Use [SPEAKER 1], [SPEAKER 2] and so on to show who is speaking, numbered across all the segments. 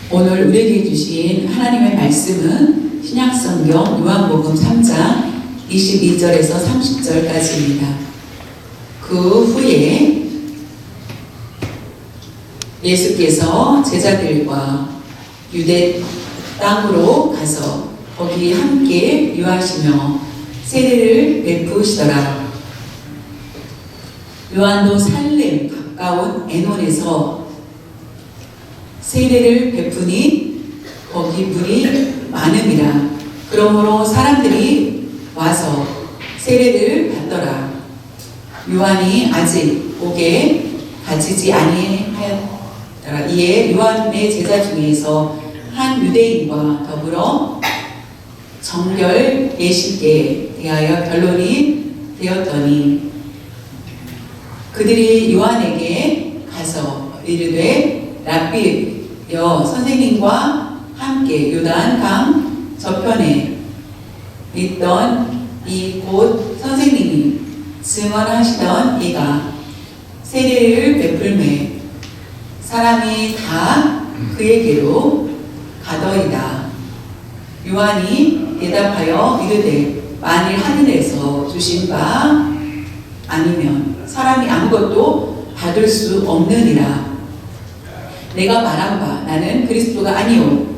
[SPEAKER 1] 오늘 우리에게 주신 하나님의 말씀은 신약성경 요한복음 3장 22절에서 30절까지입니다. 그 후에 예수께서 제자들과 유대 땅으로 가서 거기 함께 유하시며 세례를 베푸시더라. 요한도 살렘 가까운 에논에서 세례를 베푸니 거기 물이 많음이라. 그러므로 사람들이 와서 세례를 받더라. 요한이 아직 옥에 갇히지 아니하였더라. 이에 요한의 제자 중에서 한 유대인과 더불어 정결 예식에 대하여 변론이 되었더니 그들이 요한에게 가서 이르되 랍비여, 선생님과 함께 요단강 저편에 있던 이 곧 선생님이 증언하시던 이가 세례를 베풀매 사람이 다 그에게로 가더이다. 요한이 대답하여 이르되 만일 하늘에서 주신 바 아니면 사람이 아무것도 받을 수 없느니라. 내가 말한 바 나는 그리스도가 아니요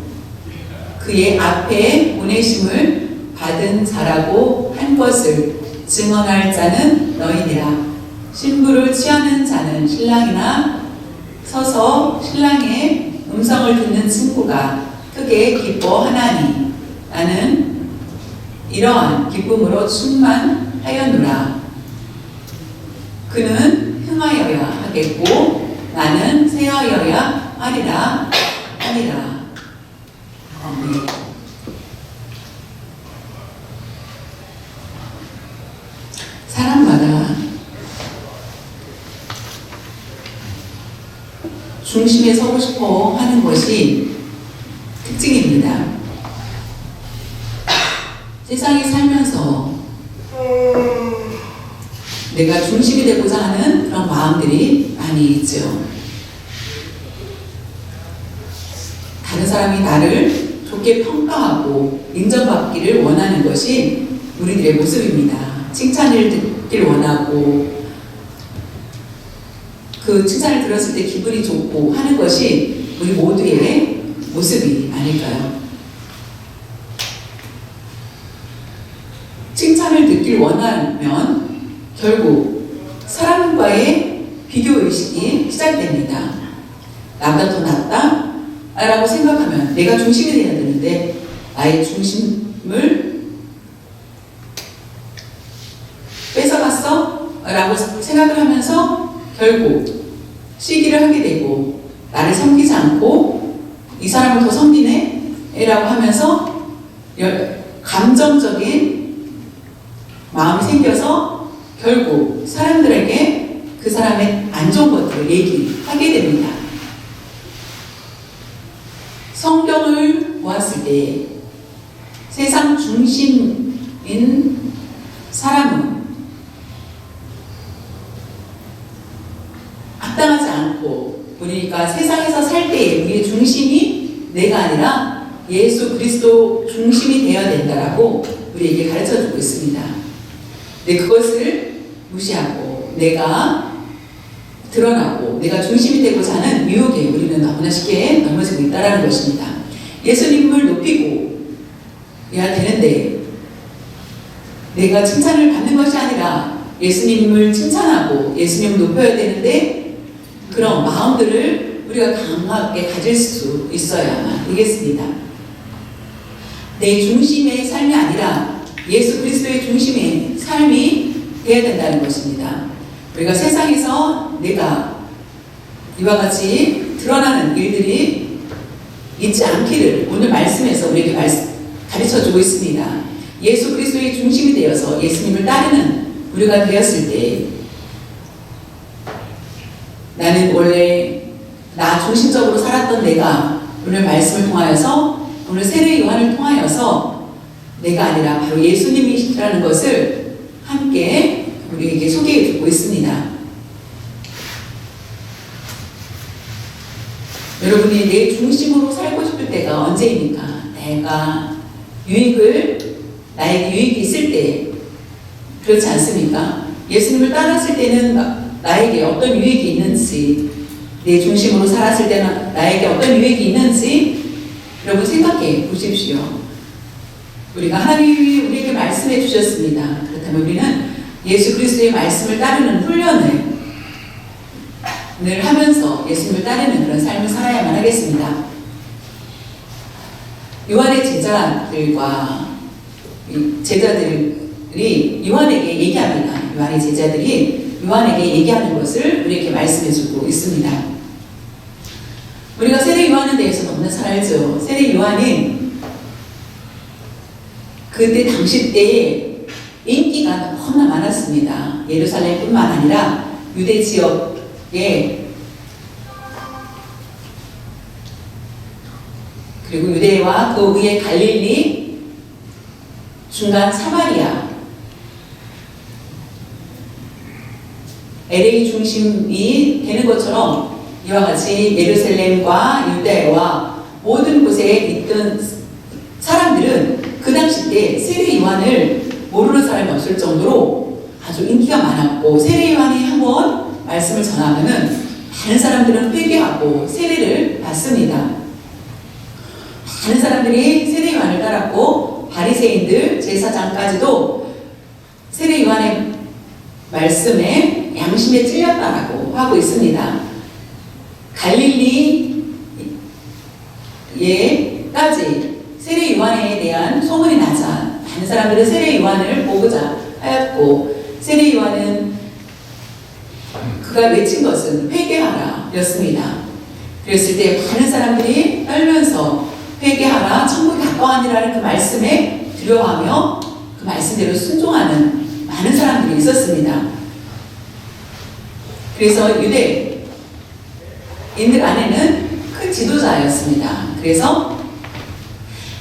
[SPEAKER 1] 그의 앞에 보내심을 받은 자라고 한 것을 증언할 자는 너희니라. 신부를 취하는 자는 신랑이나 서서 신랑의 음성을 듣는 친구가 크게 기뻐하나니 나는 이러한 기쁨으로 충만하였노라. 그는 흥하여야 하겠고 나는 새하여야 하리라. 아멘. 사람마다 중심에 서고 싶어 하는 것이 특징입니다. 세상에 살면서 내가 중심이 되고자 하는 그런 마음들이 많이 있죠. 다른 사람이 나를 좋게 평가하고 인정받기를 원하는 것이 우리들의 모습입니다. 칭찬을 듣길 원하고 그 칭찬을 들었을 때 기분이 좋고 하는 것이 우리 모두의 모습이 아닐까요? 칭찬을 듣길 원하면 결국 사람과의 비교의식이 시작됩니다. 나보다 더 낫다? 라고 생각하면 내가 중심이 되어야 되는데 나의 중심을 뺏어갔어? 라고 생각을 하면서 결국 시기를 하게 되고 나를 섬기지 않고 이 사람을 더 섬기네? 라고 하면서 감정적인 마음이 생겨서 결국 사람들에게 그 사람의 안 좋은 것들을 얘기하게 됩니다. 성경을 보았을 때 세상 중심인 사람은 합당하지 않고 우리가 세상에서 살 때에 우리의 중심이 내가 아니라 예수 그리스도 중심이 되어야 된다라고 우리에게 가르쳐주고 있습니다. 근데 그것을 무시하고 내가 드러나고 내가 중심이 되고자 하는 유혹에 우리는 너무나 쉽게 넘어지고 있다는 것입니다. 예수님을 높이고 해야 되는데 내가 칭찬을 받는 것이 아니라 예수님을 칭찬하고 예수님을 높여야 되는데 그런 마음들을 우리가 강하게 가질 수 있어야만 되겠습니다. 내 중심의 삶이 아니라 예수 그리스도의 중심의 삶이 되어야 된다는 것입니다. 우리가 세상에서 내가 이와 같이 드러나는 일들이 있지 않기를 오늘 말씀에서 우리에게 가르쳐주고 있습니다. 예수 그리스도의 중심이 되어서 예수님을 따르는 우리가 되었을 때 나는 원래 나 중심적으로 살았던 내가 오늘 말씀을 통하여서 오늘 세례 요한을 통하여서 내가 아니라 바로 예수님이시라는 것을 함께 우리에게 소개해 주고 있습니다. 여러분이 내 중심으로 살고 싶을 때가 언제입니까? 내가 나에게 유익이 있을 때, 그렇지 않습니까? 예수님을 따랐을 때는 나에게 어떤 유익이 있는지, 내 중심으로 살았을 때는 나에게 어떤 유익이 있는지 여러분 생각해 보십시오. 우리가 하나님이 우리에게 말씀해 주셨습니다. 그렇다면 우리는 예수 그리스도의 말씀을 따르는 훈련을 늘 하면서 예수님을 따르는 그런 삶을 살아야만 하겠습니다. 요한의 제자들이 요한에게 얘기합니다. 요한의 제자들이 요한에게 얘기하는 것을 우리에게 말씀해 주고 있습니다. 우리가 세례 요한에 대해서 너무나 잘 알죠. 세례 요한은 그때 당시 때에 인기가 너무나 많았습니다. 예루살렘뿐만 아니라 유대 지역에, 그리고 유대와 그 위에 갈릴리, 중간 사마리아, LA 중심이 되는 것처럼 이와 같이 예루살렘과 유대와 모든 곳에 있던 사람들은 그 당시 때 세례 요한을 모르는 사람이 없을 정도로 아주 인기가 많았고, 세례 요한이 한번 말씀을 전하면은 많은 사람들은 회개하고 세례를 받습니다. 많은 사람들이 세례 요한을 따랐고, 바리새인들, 제사장까지도 세례 요한의 말씀에 양심에 찔렸다라고 하고 있습니다. 갈릴리에까지 세례 요한에 대한 소문이 나자 많은 사람들은 세례 요한을 보고자 하였고, 세례 요한은 그가 외친 것은 회개하라 였습니다. 그랬을 때 많은 사람들이 떨면서 회개하라, 천국이 가까워하니라는 그 말씀에 두려워하며 그 말씀대로 순종하는 많은 사람들이 있었습니다. 그래서 유대인들 안에는 큰 지도자였습니다. 그래서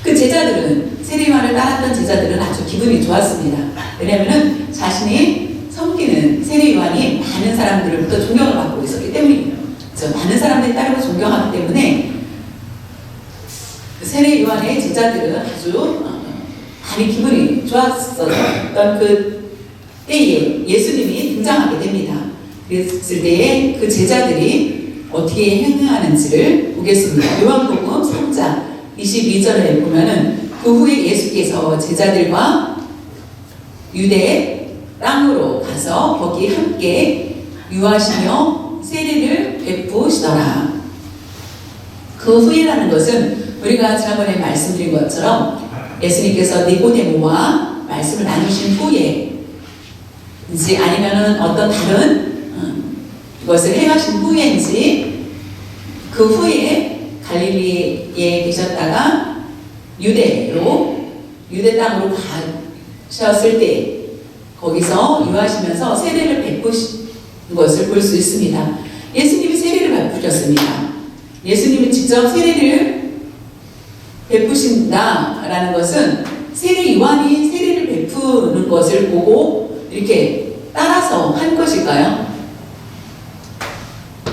[SPEAKER 1] 그 제자들은, 세례 요한을 따랐던 제자들은 아주 기분이 좋았습니다. 왜냐하면 자신이 섬기는 세례 요한이 많은 사람들로부터 존경을 받고 있었기 때문이에요. 많은 사람들이 따르고 존경하기 때문에 세례 요한의 제자들은 아주 많이 기분이 좋았었던 그 때에 예수님이 등장하게 됩니다. 그랬을 때에 그 제자들이 어떻게 행하는지를 보겠습니다. 요한복음 3장 22절에 보면은 그 후에 예수께서 제자들과 유대 땅으로 가서 거기 함께 유하시며 세례를 베푸시더라. 그 후에라는 것은 우리가 지난번에 말씀드린 것처럼 예수님께서 니고데모와 말씀을 나누신 후에, 인지 아니면은 어떤 다른 것을 행하신 후에인지, 그 후에 갈릴리에 계셨다가 유대 땅으로 가셨을 때 거기서 유하시면서 세례를 베푸신 것을 볼 수 있습니다. 예수님이 세례를 베푸셨습니다. 예수님이 직접 세례를 베푸신다라는 것은 세례 요한이 세례를 베푸는 것을 보고 이렇게 따라서 한 것일까요?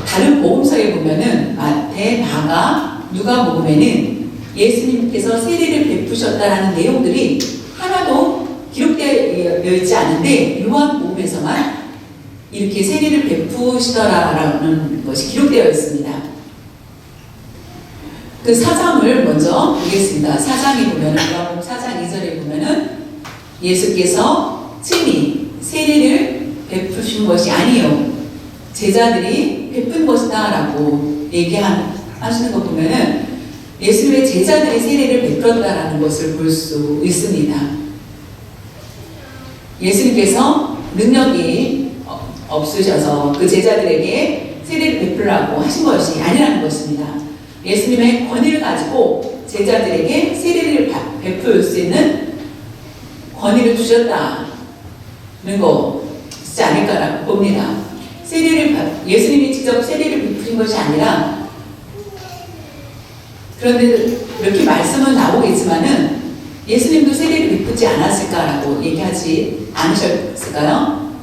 [SPEAKER 1] 다른 복음서에 보면은 마태, 마가, 누가복음에는 예수님께서 세례를 베푸셨다라는 내용들이 하나도 기록되어 있지 않은데, 요한복음에서만 이렇게 세례를 베푸시더라라는 것이 기록되어 있습니다. 그 사장을 먼저 보겠습니다. 사장에 보면은, 요한복음 4장 2절에 보면은 예수께서 친히 세례를 베푸신 것이 아니요 제자들이 베푼 것이다 라고 얘기하시는 거 보면은 예수님의 제자들이 세례를 베풀었다라는 것을 볼 수 있습니다. 예수님께서 능력이 없으셔서 그 제자들에게 세례를 베풀라고 하신 것이 아니라는 것입니다. 예수님의 권위를 가지고 제자들에게 세례를 베풀 수 있는 권위를 주셨다는 것이지 않을까라고 봅니다. 예수님이 직접 세례를 베푸신 것이 아니라, 그런데 이렇게 말씀은 나오겠지만은 예수님도 세례를 베푸지 않았을까라고 얘기하지 않으셨을까요?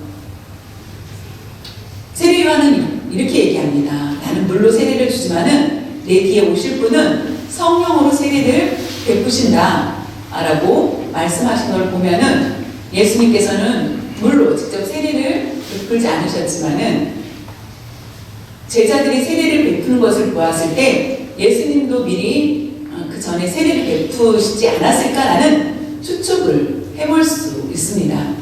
[SPEAKER 1] 세례 요한은 이렇게 얘기합니다. 나는 물로 세례를 주지만은 내 뒤에 오실 분은 성령으로 세례를 베푸신다 라고 말씀하신 걸 보면은 예수님께서는 물로 직접 세례를 베풀지 않으셨지만은 제자들이 세례를 베푸는 것을 보았을 때 예수님도 미리 그 전에 세례를 베푸시지 않았을까라는 추측을 해볼 수 있습니다.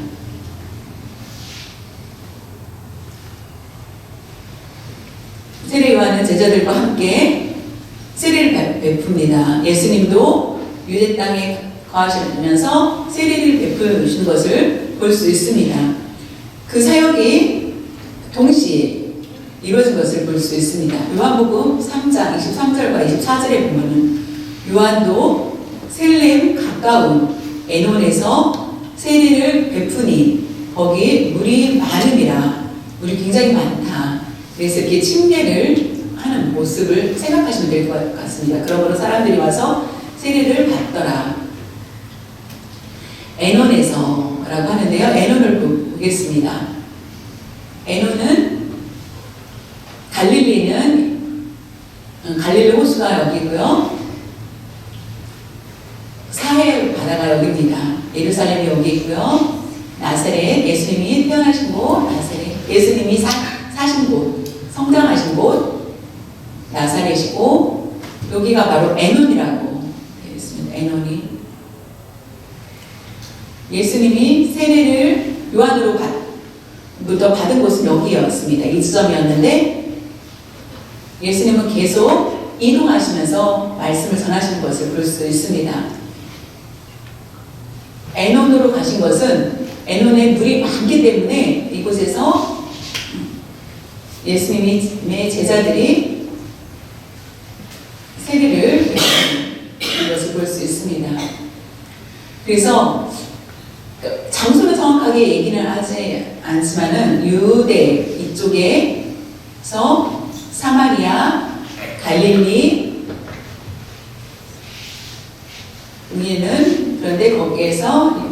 [SPEAKER 1] 세례 요한은 제자들과 함께 세례를 베풉니다. 예수님도 유대 땅에 거하시면서 세례를 베푸시는 것을 볼 수 있습니다. 그 사역이 동시에 이루어진 것을 볼 수 있습니다. 요한복음 3장 23절과 24절에 보면은 요한도 셀렘 가까운 에논에서 세례를 베푸니 거기 물이 많음이라, 물이 굉장히 많다. 그래서 이렇게 침례를 하는 모습을 생각하시면 될 것 같습니다. 그러므로 사람들이 와서 세례를 받더라. 에논에서 라고 하는데요. 에논을 보겠습니다. 에논은 갈릴리는 갈릴리 호수가 여기고요. 사해 바다가 여기입니다. 예루살렘이 여기 있고요. 나사렛, 예수님이 태어나신 곳, 나사렛, 예수님이 사신 곳, 성장하신 곳, 나사렛이고, 여기가 바로 에논이라고 되어 있습니다. 에논이. 예수님이 세례를 요한으로부터 받은 곳은 여기였습니다. 이 지점이었는데, 예수님은 계속 이동하시면서 말씀을 전하시는 것을 볼 수 있습니다. 에논으로 가신 것은 에논에 물이 많기 때문에 이곳에서 예수님의 제자들이 세례를 베푸는 것을 볼 수 있습니다. 그래서 장소는 정확하게 얘기는 하지 않지만은 유대 이쪽에서 사마리아, 갈릴리 위에는, 그런데 거기에서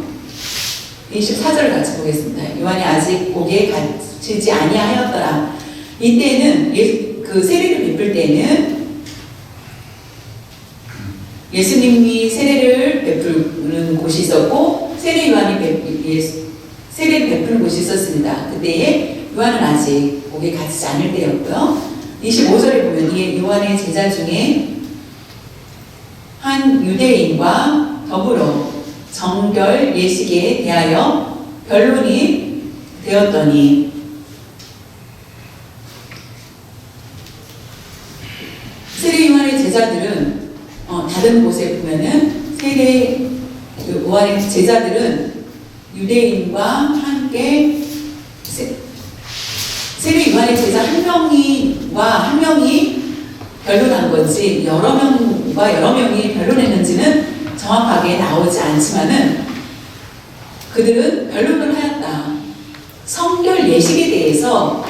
[SPEAKER 1] 24절을 같이 보겠습니다. 요한이 아직 고기에 갇히지 아니하였더라. 이때는 그 세례를 베풀 때는 예수님이 세례를 베푸는 곳이 있었고 세례 요한이 세례를 베푸는 곳이 있었습니다. 그때에 요한은 아직 고기에 갇히지 않을 때였고요. 25절에 보면 이 요한의 제자 중에 한 유대인과 더불어 정결 예식에 대하여 변론이 되었더니, 세례 요한의 제자들은 다른 곳에 보면은 세례 요한의 제자들은 유대인과 함께 세례 요한의 제자 한 명이 변론한 건지 여러 명과 여러 명이 변론했는지는 정확하게 나오지 않지만은 그들은 변론을 하였다. 성결 예식에 대해서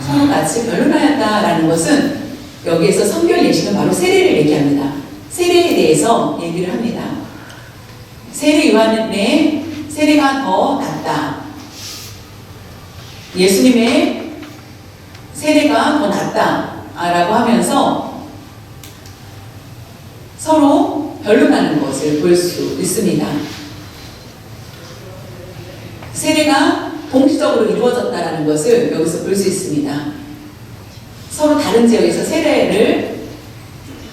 [SPEAKER 1] 서로 같이 변론하였다라는 것은 여기에서 성결 예식은 바로 세례를 얘기합니다. 세례에 대해서 얘기를 합니다. 세례 요한의 세례가 더 낫다. 예수님의 세례가 더 낫다. 라고 하면서 서로 변론하는 것을 볼 수 있습니다. 세례가 동시적으로 이루어졌다는 것을 여기서 볼 수 있습니다. 서로 다른 지역에서 세례를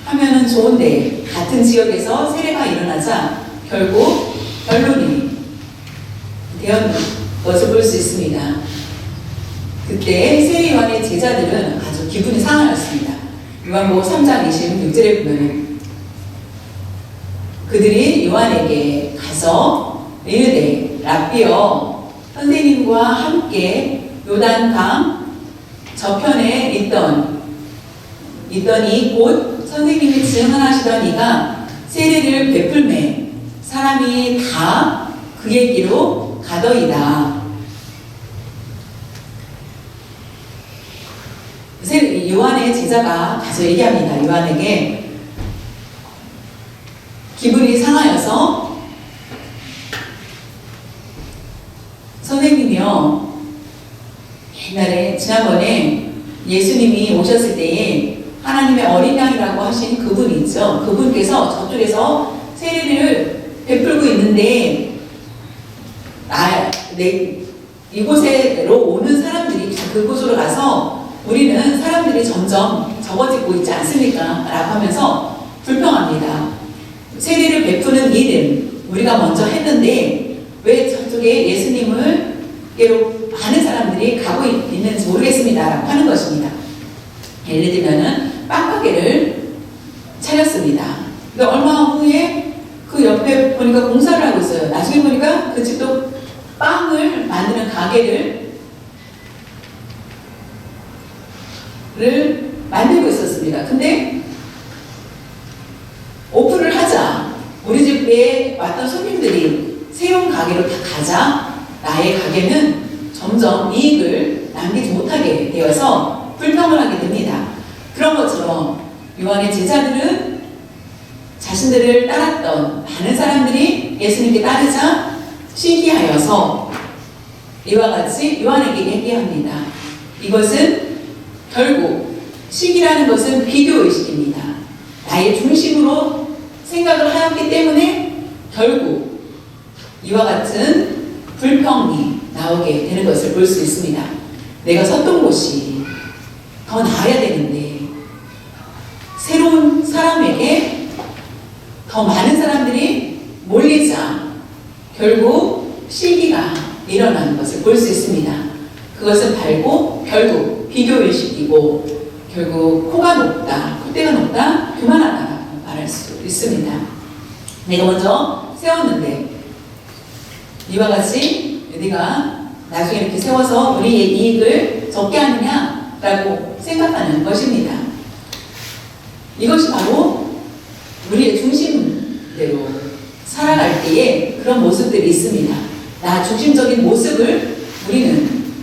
[SPEAKER 1] 하면은 좋은데 같은 지역에서 세례가 일어나자 결국 변론이 되었는 것을 볼 수 있습니다. 그때 세례 요한의 제자들은 아주 기분이 상하였습니다. 요한복음 3장 26절에 보면 그들이 요한에게 가서 이르되 랍비여, 선생님과 함께 요단강 저편에 있더니 곧 선생님이 증언하시던 이가 세례를 베풀매 사람이 다 그에게로 가더이다. 요한의 제자가 가서 얘기합니다. 요한에게 기분이 상하여서 선생님이요, 지난번에 예수님이 오셨을 때에 하나님의 어린 양이라고 하신 그분이 있죠. 그분께서 저쪽에서 세례를 베풀고 있는데 이곳으로 오는 사람들이 그곳으로 가서 우리는 사람들이 점점 적어지고 있지 않습니까? 라고 하면서 불평합니다. 세례를 베푸는 일은 우리가 먼저 했는데 왜 저쪽에 예수님을 께로 많은 사람들이 가고 있는지 모르겠습니다. 라고 하는 것입니다. 예를 들면은 빵가게를 차렸습니다. 그러니까 얼마 후에 그 옆에 보니까 공사를 하고 있어요. 나중에 보니까 그 집도 빵을 만드는 가게를 만들고 있었습니다. 근데 오픈을 하자 우리 집에 왔던 손님들이 새로운 가게로 다 가자 나의 가게는 점점 이익을 남기지 못하게 되어서 불평을 하게 됩니다. 그런 것처럼 요한의 제자들은 자신들을 따랐던 많은 사람들이 예수님께 따르자 시기하여서 이와 같이 요한에게 얘기합니다. 이것은 결국 시기라는 것은 비교의식입니다. 나의 중심으로 생각을 하였기 때문에 결국 이와 같은 불평이 나오게 되는 것을 볼 수 있습니다. 내가 섰던 곳이 더 나아야 되는데 새로운 사람에게 더 많은 사람들이 몰리자 결국 시기가 일어나는 것을 볼 수 있습니다. 그것은 결국 비교의식이고 결국 코가 높다, 콧대가 높다, 교만하다라고 말할 수 있습니다. 내가 먼저 세웠는데 이와 같이 네가 나중에 이렇게 세워서 우리의 이익을 적게 하느냐라고 생각하는 것입니다. 이것이 바로 우리의 중심대로 살아갈 때에 그런 모습들이 있습니다. 나 중심적인 모습을 우리는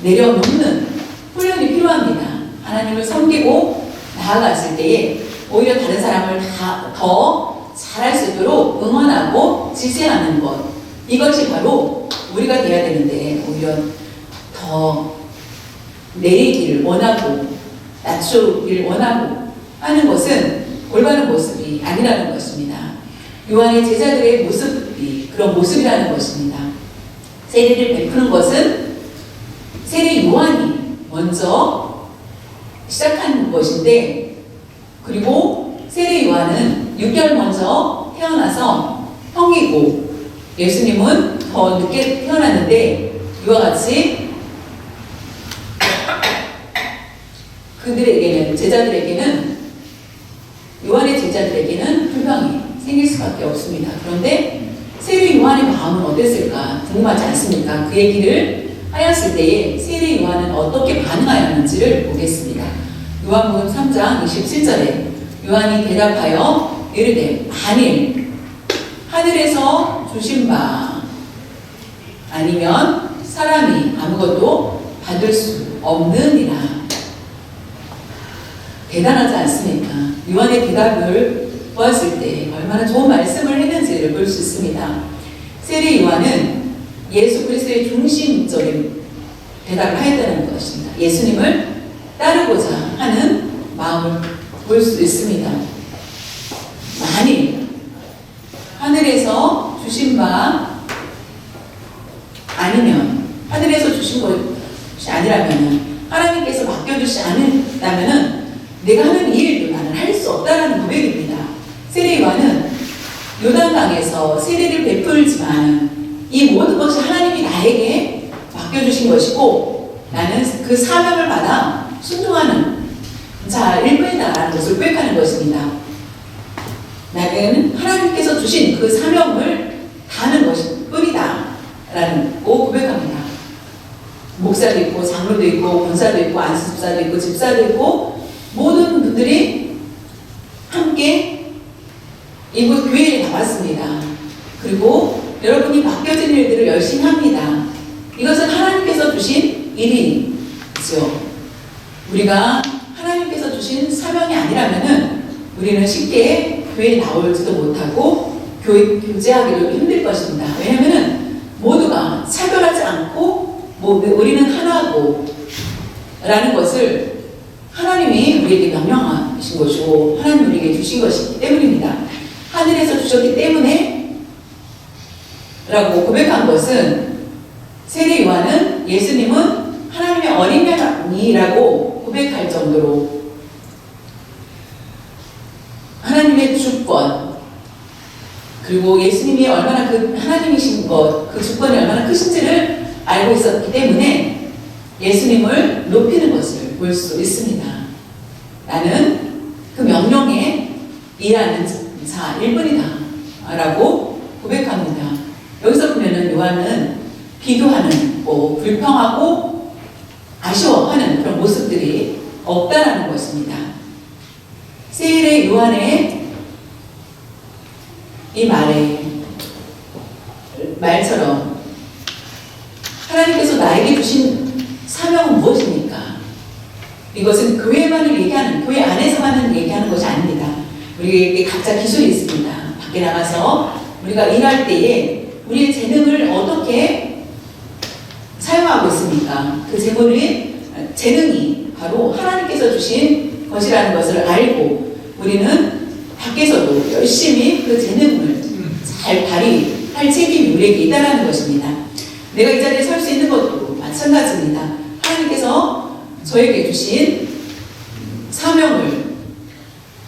[SPEAKER 1] 내려놓는 훈련이 필요합니다. 하나님을 섬기고 나아갔을 때에 오히려 다른 사람을 더 잘할 수 있도록 응원하고 지지하는 것, 이것이 바로 우리가 돼야 되는데 오히려 더 내리기를 원하고 낮추기를 원하고 하는 것은 올바른 모습이 아니라는 것입니다. 요한의 제자들의 모습이 그런 모습이라는 것입니다. 세례를 베푸는 것은 세례 요한이 먼저 시작한 것인데, 그리고 세례 요한은 6개월 먼저 태어나서 형이고 예수님은 더 늦게 태어났는데 이와 같이 그들에게는 제자들에게는 요한의 제자들에게는 불평이 생길 수밖에 없습니다. 그런데 세례 요한의 마음은 어땠을까 궁금하지 않습니까? 그 얘기를 하였을 때에 세례 요한은 어떻게 반응하였는지를 보겠습니다. 요한복음 3장 27절에 요한이 대답하여 이르되 만일 하늘에서 주신 바 아니면 사람이 아무것도 받을 수 없느니라. 대단하지 않습니까? 요한의 대답을 보았을 때 얼마나 좋은 말씀을 했는지를 볼 수 있습니다. 세례 요한은 예수 그리스도의 중심적인 대답을 하였다는 것입니다. 예수님을 따르고자 하는 마음을 볼 수 있습니다. 만일 하늘에서 주신 바 아니면, 하늘에서 주신 것이 아니라면, 하나님께서 맡겨주시 않는다면 내가 하는 이 일도 나는 할 수 없다라는 고백입니다. 세례 요한은 요단강에서 세례를 베풀지만 이 모든 것이 하나님이 나에게 맡겨주신 것이고 나는 그 사명을 받아 순종하는 자일 뿐이다라는 것을 고백하는 것입니다. 나는 하나님께서 주신 그 사명을 다하는 것일 뿐이다 라는 고백합니다. 목사도 있고 장로도 있고 권사도 있고 안수집사도 있고 집사도 있고 모든 분들이 함께 이곳 교회에 나왔습니다. 그리고 여러분이 맡겨진 일들을 열심히 합니다. 이것은 하나님께서 주신 일이죠. 우리가 하나님께서 주신 사명이 아니라면은 우리는 쉽게 교회에 나올지도 못하고 교제하기도 힘들 것입니다. 왜냐하면은 모두가 차별하지 않고 우리는 하나고 라는 것을 하나님이 우리에게 명령하신 것이고 하나님 우리에게 주신 것이기 때문입니다. 하늘에서 주셨기 때문에 라고 고백한 것은 세례 요한은 예수님은 하나님의 어린 양이라고 고백할 정도로 하나님의 주권, 그리고 예수님이 얼마나 그 하나님이신 것, 그 주권이 얼마나 크신지를 알고 있었기 때문에 예수님을 높이는 것을 볼 수 있습니다. 나는 그 명령에 일하는 자일 뿐이다 라고 고백합니다. 여기서 보면은 요한은 비교하는, 불평하고 아쉬워하는 그런 모습들이 없다라는 것입니다. 세례 요한의 이 말처럼 하나님께서 나에게 주신 사명은 무엇입니까? 이것은 교회만을 얘기하는, 교회 안에서만은 얘기하는 것이 아닙니다. 우리에게 각자 기술이 있습니다. 밖에 나가서 우리가 일할 때에 우리의 재능을 어떻게 사용하고 있습니까? 그 재능이 바로 하나님께서 주신 것이라는 것을 알고 우리는 밖에서도 열심히 그 재능을 잘 발휘할 책임이 우리에게 있다는 것입니다. 내가 이 자리에 설 수 있는 것도 마찬가지입니다. 하나님께서 저에게 주신 사명을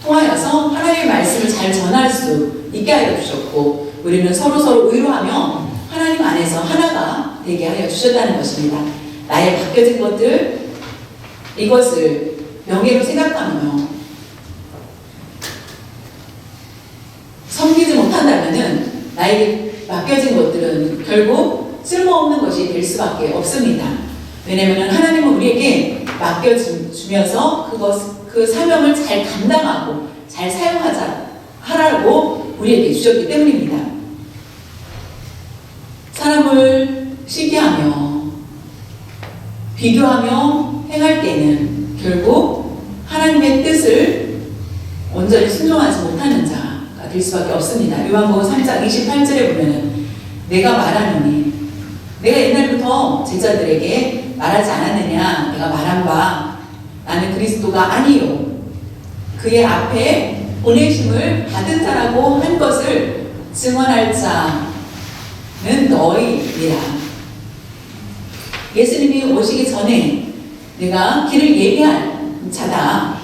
[SPEAKER 1] 통하여서 하나님의 말씀을 잘 전할 수 있게 하여 주셨고, 우리는 서로 의로하며 하나님 안에서 하나가 되게 하여 주셨다는 것입니다. 나의 바뀌어진 것들, 이것을 명예로 생각하며 섬기지 못한다면은 나에게 맡겨진 것들은 결국 쓸모없는 것이 될 수밖에 없습니다. 왜냐하면 하나님은 우리에게 맡겨주면서 그 사명을 잘 감당하고 잘 하라고 우리에게 주셨기 때문입니다. 사람을 시기하며 비교하며 행할 때는 결국 하나님의 뜻을 온전히 순종하지 못하는 자가 될 수밖에 없습니다. 요한복음 3장 28절에 보면은 내가 말하노니, 내가 옛날부터 제자들에게 말하지 않았느냐, 내가 말한 바 나는 그리스도가 아니요 그의 앞에 보내심을 받은 자라고 한 것을 증언할 자는 너희니라. 예수님이 오시기 전에 내가 길을 예비할 자다,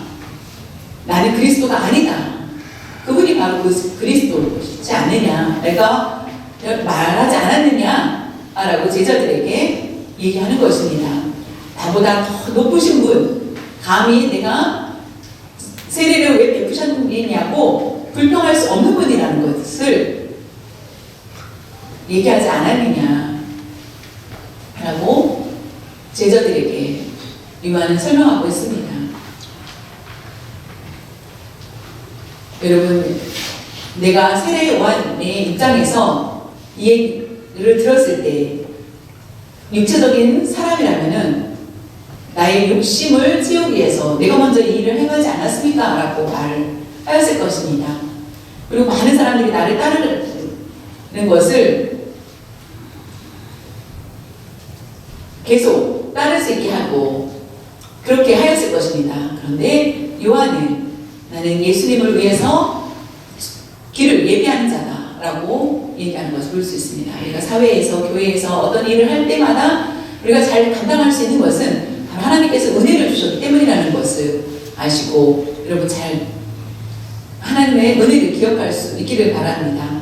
[SPEAKER 1] 나는 그리스도가 아니다, 그분이 바로 그 그리스도지 않느냐, 내가 말하지 않았느냐 라고 제자들에게 얘기하는 것입니다. 나보다 더 높으신 분, 감히 내가 세례를 왜 베푸셨느냐고 불평할 수 없는 분이라는 것을 얘기하지 않았느냐 라고 제자들에게 요한은 설명하고 있습니다. 여러분, 내가 세례 요한의 입장에서 이 얘기를 들었을 때 육체적인 사람이라면은 나의 욕심을 채우기 위해서 내가 먼저 이 일을 행하지 않았습니까? 라고 말하였을 것입니다. 그리고 많은 사람들이 나를 따르는 것을 계속 따를 수 있게 하고 그렇게 하였을 것입니다. 그런데 요한은 나는 예수님을 위해서 길을 예비하는 자다라고 얘기하는 것을 볼 수 있습니다. 우리가 사회에서, 교회에서 어떤 일을 할 때마다 우리가 잘 감당할 수 있는 것은 바로 하나님께서 은혜를 주셨기 때문이라는 것을 아시고, 여러분 잘 하나님의 은혜를 기억할 수 있기를 바랍니다.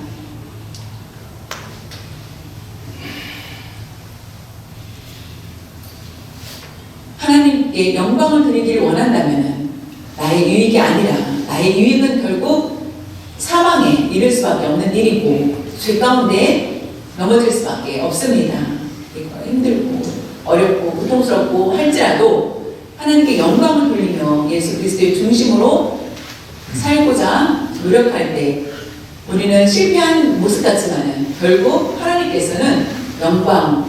[SPEAKER 1] 하나님께 영광을 드리기를 원한다면 나의 유익이 아니라, 나의 유익은 결국 사망에 이를 수밖에 없는 일이고 죄 가운데 넘어질 수밖에 없습니다. 힘들고 어렵고 고통스럽고 할지라도 하나님께 영광을 돌리며 예수 그리스도의 중심으로 살고자 노력할 때 우리는 실패한 모습 같지만 결국 하나님께서는 영광스럽게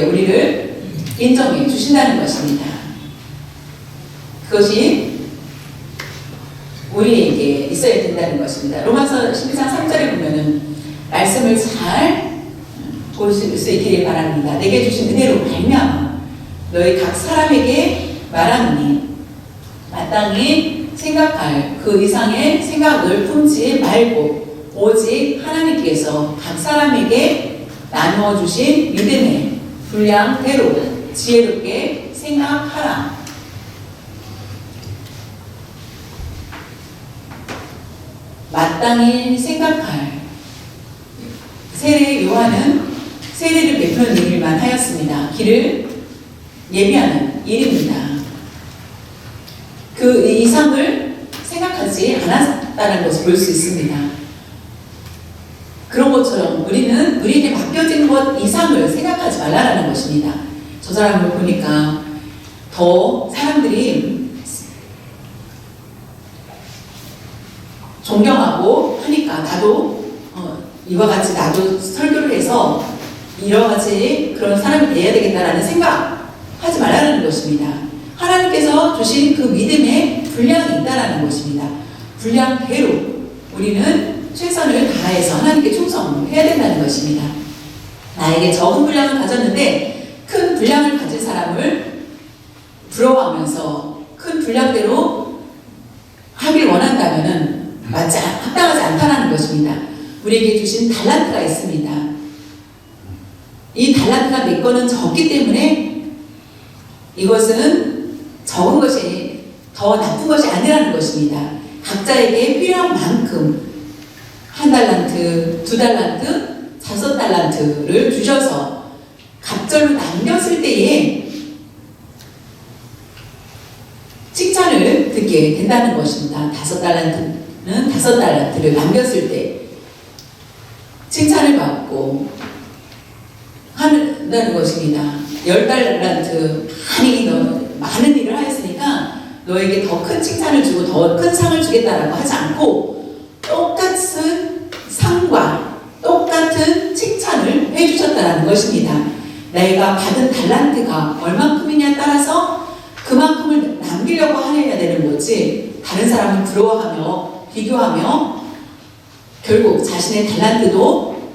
[SPEAKER 1] 우리를 인정해 주신다는 것입니다. 그것이 우리에게 있어야 된다는 것입니다. 로마서 12장 3절에 보면은 말씀을 잘 볼 수 있기를 바랍니다. 내게 주신 은혜로 말미암아 너희 각 사람에게 말하노니 마땅히 생각할 그 이상의 생각을 품지 말고 오직 하나님께서 각 사람에게 나누어 주신 믿음의 분량대로 지혜롭게 생각하라. 마땅히 생각할. 세례 요한은 세례를 베푸는 일만 하였습니다. 길을 예비하는 일입니다. 그 이상을 생각하지 않았다는 것을 볼 수 있습니다. 그런 것처럼 우리는 우리에게 맡겨진 것 이상을 생각하지 말라는 것입니다. 저 사람을 보니까 더 사람들이 존경하고 하니까 나도 이와 같이 나도 설교를 해서 이와 같이 그런 사람이 돼야 되겠다라는 생각 하지 말라는 것입니다. 하나님께서 주신 그 믿음의 분량이 있다는 것입니다. 분량대로 우리는 최선을 다해서 하나님께 충성해야 된다는 것입니다. 나에게 적은 분량을 가졌는데 큰 분량을 가진 사람을 부러워하면서 큰 분량대로 하길 원한다면 합당하지 않다는 것입니다. 우리에게 주신 달란트가 있습니다. 이 달란트가 내 거는 적기 때문에 이것은 적은 것이 더 나쁜 것이 아니라는 것입니다. 각자에게 필요한 만큼 1달란트, 2달란트, 5달란트를 주셔서 갑절로 남겼을 때에 칭찬을 듣게 된다는 것입니다. 5달란트는 5달란트를 남겼을 때 칭찬을 받고 한다는 것입니다. 10달란트 많은 일을 하였으니까 너에게 더 큰 칭찬을 주고 더 큰 상을 주겠다라고 하지 않고 똑같은 상과 똑같은 칭찬을 해주셨다는 것입니다. 내가 받은 달란트가 얼만큼이냐에 따라서 그만큼을 남기려고 해야 되는 거지, 다른 사람을 부러워하며 비교하며 결국 자신의 달란트도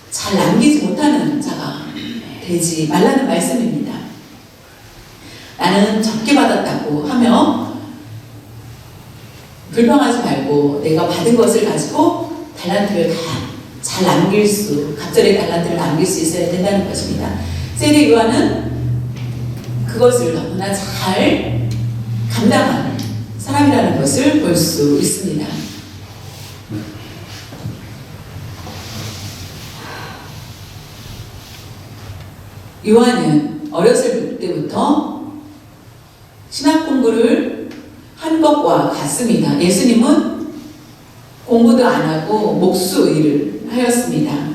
[SPEAKER 1] 잘 남기지 못하는 자가 되지 말라는 말씀입니다. 나는 적게 받았다고 하며 불평하지 말고 내가 받은 것을 가지고 달란트를 다 잘 남길 갑절의 달란트를 남길 수 있어야 된다는 것입니다. 세례 요한은 그것을 너무나 잘 감당한 사람이라는 것을 볼 수 있습니다. 요한은 어렸을 때부터 신학 공부를 한 것과 같습니다. 예수님은 공부도 안 하고 목수 일을 하였습니다.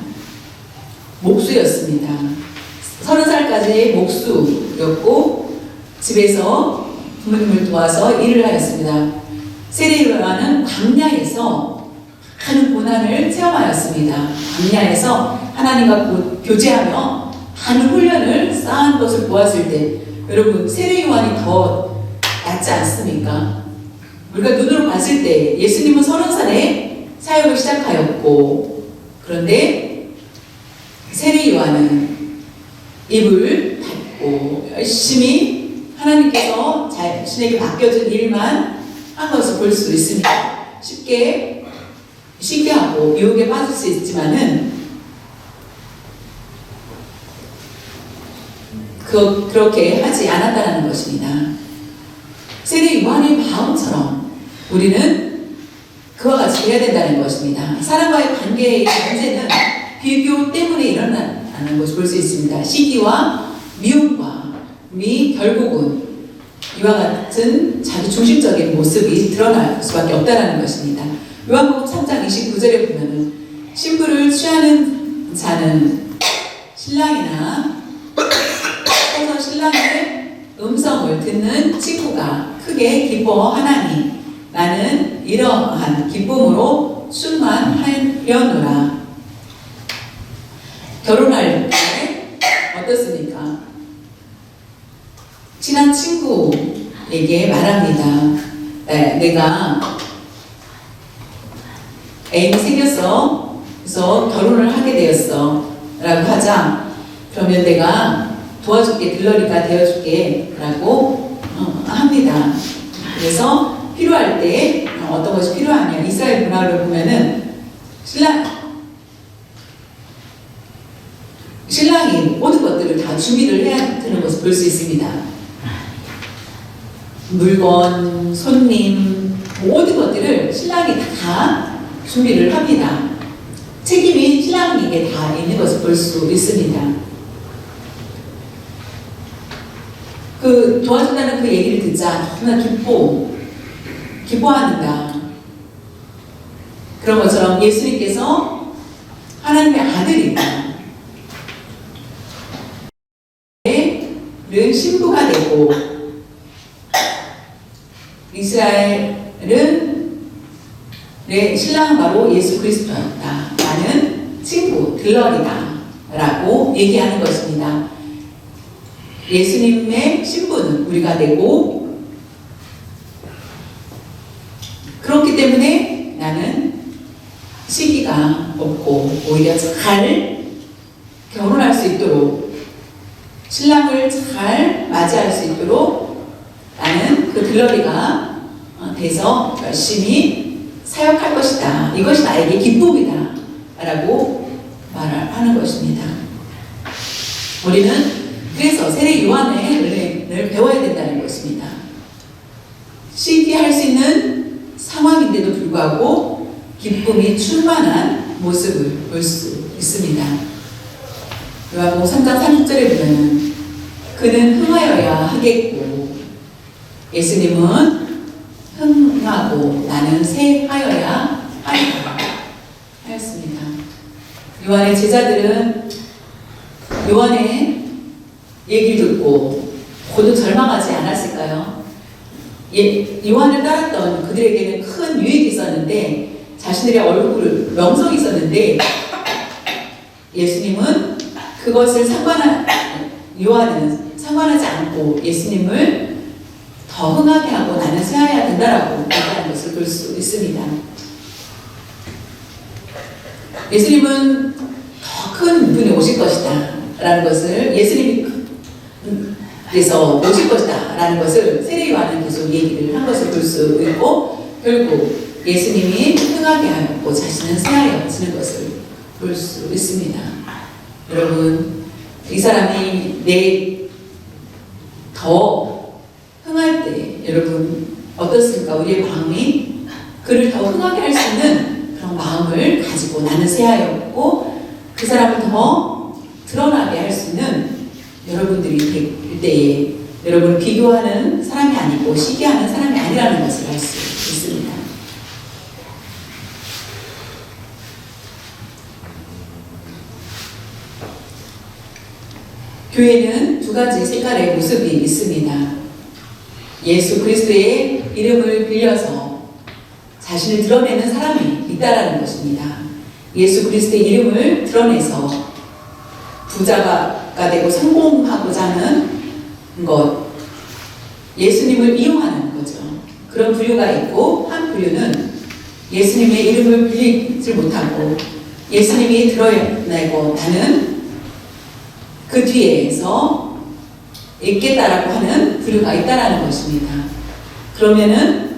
[SPEAKER 1] 목수였습니다. 30살까지 목수였고 집에서 부모님을 도와서 일을 하였습니다. 세례 요한은 광야에서 많은 고난을 체험하였습니다. 광야에서 하나님과 교제하며 많은 훈련을 쌓은 것을 보았을 때 여러분 세례 요한이 더 낫지 않습니까? 우리가 눈으로 봤을 때 예수님은 30살에 사역을 시작하였고 그런데 세례 요한은 입을 닫고 열심히 하나님께서 자신에게 맡겨준 일만 한 것을 볼 수 있습니다. 쉽게 하고 유혹에 빠질 수 있지만은 그렇게 하지 않았다는 것입니다. 세례 요한의 마음처럼 우리는 그와 같이 해야 된다는 것입니다. 사람과의 관계의 문제는 비교 때문에 일어나는 것을 볼 수 있습니다. 시기와 미움과 결국은 이와 같은 자기 중심적인 모습이 드러날 수밖에 없다는 것입니다. 요한복음 3장 29절에 보면은 신부를 취하는 자는 신랑이나 서서 신랑의 음성을 듣는 친구가 크게 기뻐하나니 나는 이러한 기쁨으로 충만하려노라. 결혼할 때 어떻습니까? 친한 친구에게 말합니다. 내가 애인이 생겼어. 그래서 결혼을 하게 되었어. 라고 하자. 그러면 내가 도와줄게, 들러리가 되어줄게. 라고 합니다. 그래서 필요할 때 어떤 것이 필요하냐. 이스라엘 문화를 보면은 신랑이 모든 것들을 다 준비를 해야 되는 것을 볼 수 있습니다. 물건, 손님, 모든 것들을 신랑이 다 준비를 합니다. 책임이 신랑에게 다 있는 것을 볼 수 있습니다. 그 도와준다는 그 얘기를 듣자 너무나 기뻐하는다. 그런 것처럼 예수님께서 하나님의 아들이다. 는 신부가 되고 이스라엘은 내 신랑은 바로 예수 그리스도였다. 나는 친구 들러리다 라고 얘기하는 것입니다. 예수님의 신부는 우리가 되고 그렇기 때문에 나는 시기가 없고 오히려 잘 결혼할 수 있도록 신랑을 잘 맞이할 수 있도록 나는 그 들러리가 돼서 열심히 사역할 것이다. 이것이 나에게 기쁨이다 라고 말하는 것입니다. 우리는 그래서 세례 요한의 은혜를 배워야 된다는 것입니다. 시기할 수 있는 상황인데도 불구하고 기쁨이 충만한 모습을 볼 수 있습니다. 요한복음 3장 30절에 보면 그는 흥하여야 하겠고 예수님은 흥하고 나는 새하여야 하리라 하였습니다. 요한의 제자들은 요한의 얘기를 듣고 고도 절망하지 않았을까요? 요한을 따랐던 그들에게는 큰 유익이 있었는데 자신들의 얼굴을 명성이 있었는데 예수님은 그것을 요한은 상관하지 않고 예수님을 더 흥하게 하고 나는 새하여야 된다라고 얘기하는 것을 볼 수 있습니다. 예수님은 더 큰 분이 오실 것이다 라는 것을 예수님께서 오실 것이다 라는 것을 세례 요한은 계속 얘기를 한 것을 볼 수 있고 결국 예수님이 흥하게 하였고 자신은 새하여지는 것을 볼 수 있습니다. 여러분 이 사람이 더 흥할 때 여러분 어떻습니까? 우리의 마음이 그를 더 흥하게 할 수 있는 그런 마음을 가지고 나는 새하였고 그 사람을 더 드러나게 할 수 있는 여러분들이 될 때에 여러분 비교하는 사람이 아니고 시기하는 사람이 아니라는 것을 알 수 있습니다. 교회는 두 가지 색깔의 모습이 있습니다. 예수 그리스도의 이름을 빌려서 자신을 드러내는 사람이 있다라는 것입니다. 예수 그리스도의 이름을 드러내서 부자가 되고 성공하고자 하는 것, 예수님을 이용하는 거죠. 그런 부류가 있고 한 부류는 예수님의 이름을 빌리지 못하고 예수님이 드러내고 나는 그 뒤에서 있겠다라고 하는 부류가 있다라는 것입니다. 그러면은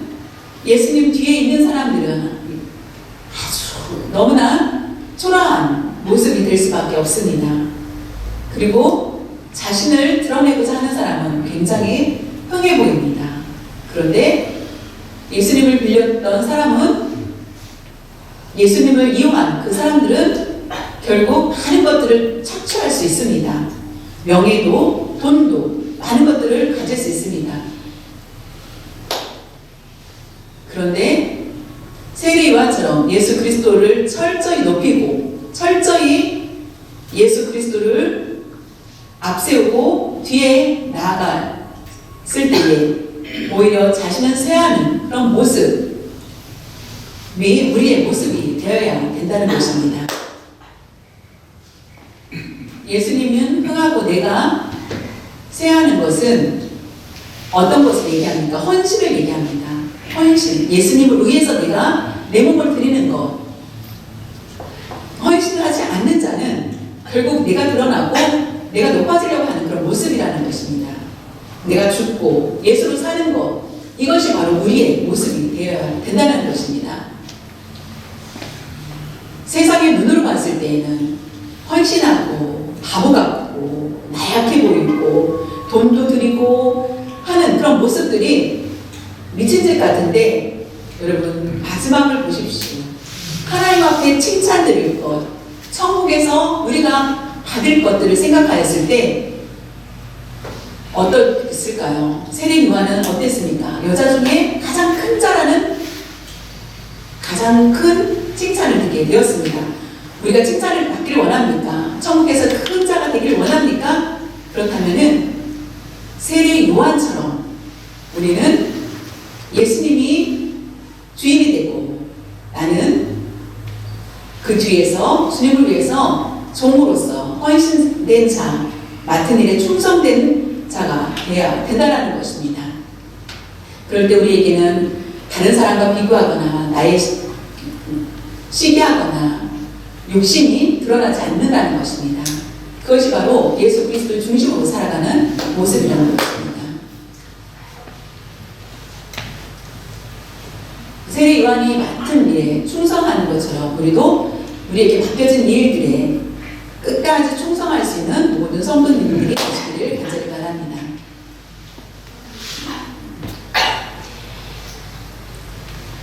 [SPEAKER 1] 예수님 뒤에 있는 사람들은 아주 너무나 초라한 모습이 될 수밖에 없습니다. 그리고 자신을 드러내고자 하는 사람은 굉장히 흥해 보입니다. 그런데 예수님을 빌렸던 사람은 예수님을 이용한 그 사람들은 결국 많은 것들을 착취할 수 있습니다. 명예도 돈도 많은 것들을 가질 수 있습니다. 그런데 세례 요한처럼 예수 그리스도를 철저히 높이고 철저히 예수 그리스도를 앞세우고 뒤에 나아갔을 때에 오히려 자신을 쇠하는 그런 모습이 우리의 모습이 되어야 된다는 것입니다. 예수님은 흥하고 내가 쇠하는 것은 어떤 것을 얘기합니까? 헌신을 얘기합니다. 헌신. 예수님을 위해서 내가 내 몸을 드리는 것. 헌신을 하지 않는 자는 결국 내가 드러나고 내가 높아지려고 하는 그런 모습이라는 것입니다. 내가 죽고 예수로 사는 것. 이것이 바로 우리의 모습이 되어야 된다는 것입니다. 세상의 눈으로 봤을 때에는 헌신하고 바보 같고 나약해 보이고 돈도 드리고 하는 그런 모습들이 미친 짓 같은데, 여러분 마지막을 보십시오. 하나님 앞에 칭찬드릴 것, 천국에서 우리가 받을 것들을 생각하였을 때 어떻을까요? 세례 요한은 어땠습니까? 여자 중에 가장 큰 자라는 가장 큰 칭찬을 듣게 되었습니다. 우리가 칭찬을 받기를 원합니까? 천국에서 큰 자가 되기를 원합니까? 그렇다면은 세례 요한처럼 우리는 예수님이 주인이 되고 나는 그 뒤에서 주님을 위해서 종으로서 헌신된 자, 맡은 일에 충성된 자가 되어야 된다는 것입니다. 그럴 때 우리에게는 다른 사람과 비교하거나 나의 시기하거나 욕심이 드러나지 않는다는 것입니다. 그것이 바로 예수 그리스도를 중심으로 살아가는 모습이라는 것입니다. 세례 요한이 맡은 일에 충성하는 것처럼 우리도 우리에게 맡겨진 일들에 끝까지 충성할 수 있는 모든 성도님들이 되시기를 간절히 바랍니다.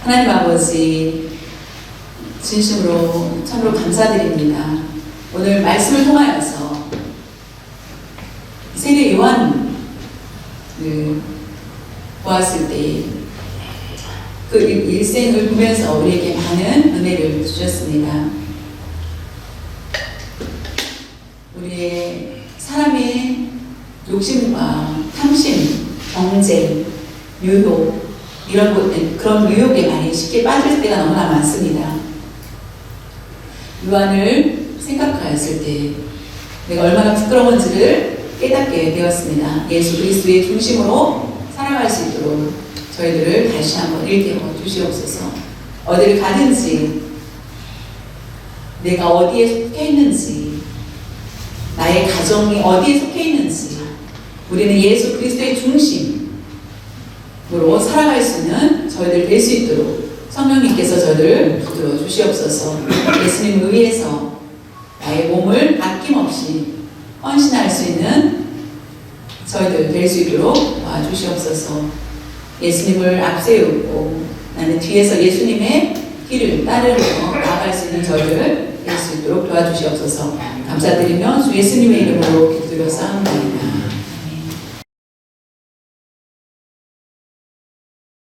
[SPEAKER 1] 하나님 아버지, 진심으로 참으로 감사드립니다. 오늘 말씀을 통하여서 세례 요한을 보았을 때 그 일생을 보면서 우리에게 많은 은혜를 주셨습니다. 우리의 사람의 욕심과 탐심, 경쟁, 유혹, 이런 것들, 그런 유혹에 많이 쉽게 빠질 때가 너무나 많습니다. 요한을 생각하였을 때 내가 얼마나 부끄러운지를 깨닫게 되었습니다. 예수 그리스도의 중심으로 살아갈 수 있도록 저희들을 다시 한번 일깨워 주시옵소서. 어디를 가든지 내가 어디에 속해 있는지, 나의 가정이 어디에 속해 있는지 우리는 예수 그리스도의 중심으로 살아갈 수 있는 저희들 될 수 있도록 성령님께서 저희들을 붙들어 주시옵소서. 예수님을 위해서 나의 몸을 아낌없이 헌신할 수 있는 저희들 될 수 있도록 도와주시옵소서. 예수님을 앞세우고 나는 뒤에서 예수님의 길을 따르며 나아갈 수 있는 저희를 될 수 있도록 도와주시옵소서. 감사드리며 주 예수님의 이름으로 기도드려 싸움나이다.